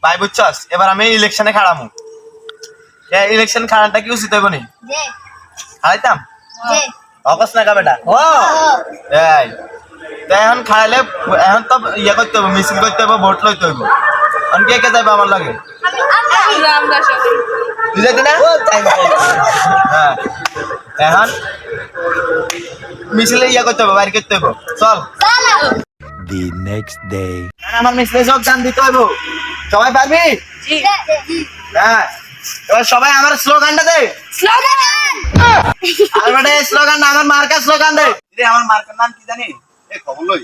ভাই বুঝছস এবার আমি ইলেকশনে খাড়ামু ইলেকশন খাড়ানটা কি উচিত হইব নি খাড়াইতাম অকস না কাবেটা এই এখন খাড়াইলে এখন তো ইয়ে করতে হইব মিছিল করতে হইব ভোট লইতে হইব এখন কে কে যাইবে আমার লাগে তুই যাইতি না হ্যাঁ এখন মিছিলে ইয়ে করতে হইব বাইরে করতে হইব চল The next day. আমার মিছিলে যোগদান দিতে হইব সবাই পারবি হ্যাঁ এবার সবাই আমার স্লোগানটা দে আর বেটা স্লোগান না আমার মার্কার স্লোগান দে আমার মার্কার নাম কি জানি এ খবর লই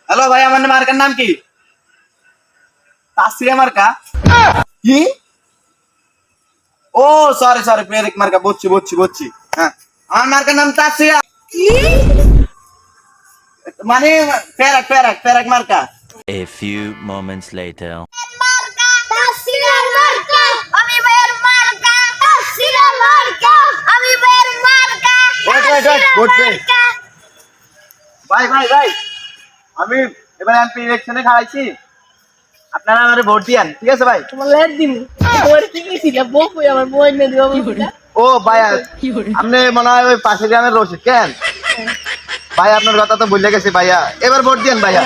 হ্যালো ভাই আমার মার্কার নাম কি তাসিয়া মার্কা কি ও সরি সরি পেরেক মার্কা বুঝছি হ্যাঁ আমার মার্কার নাম তাসিয়া মানে পেরেক মার্কা A few moments later. ভাই আমি এবার এমপি ইলেকশনে খাড়াইছি আপনারা আমারে ভোট দিয়েন ঠিক আছে ভাই ও ভাই আপনি মনে হয় ওই পাশে গ্রামের রশিদ কেন ভাই আপনার কথা তো ভুলে গেছি ভাইয়া এবার ভোট দিয়েন ভাইয়া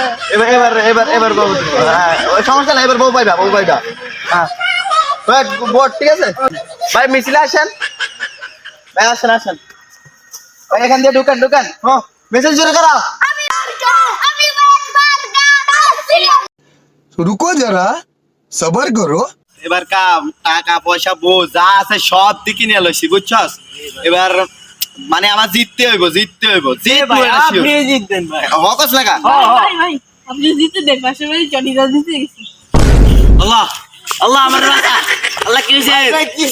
এবার বউ হ্যাঁ ওই সমস্যা না এবার বউ পাইবা হ্যাঁ ভোট ঠিক আছে ভাই মিছিলে আসেন ভাই আসেন ভাই এখান দিয়ে ঢুকান হ্যাঁ মিছিল শুরু করো रुको जरा सबर करो এবার টাকা পয়সা বউ যা আছে সব দিকে নিয়ে লইছি বুঝছস এবার মানে আমার জিততে হইব আপনি জিতবেন ভাই হকস লাগা আপনি জিতে দেন পাশে বাড়ি চটিদা জিতে গেছি আল্লাহ আমার রাজা আল্লাহ কি হয়েছে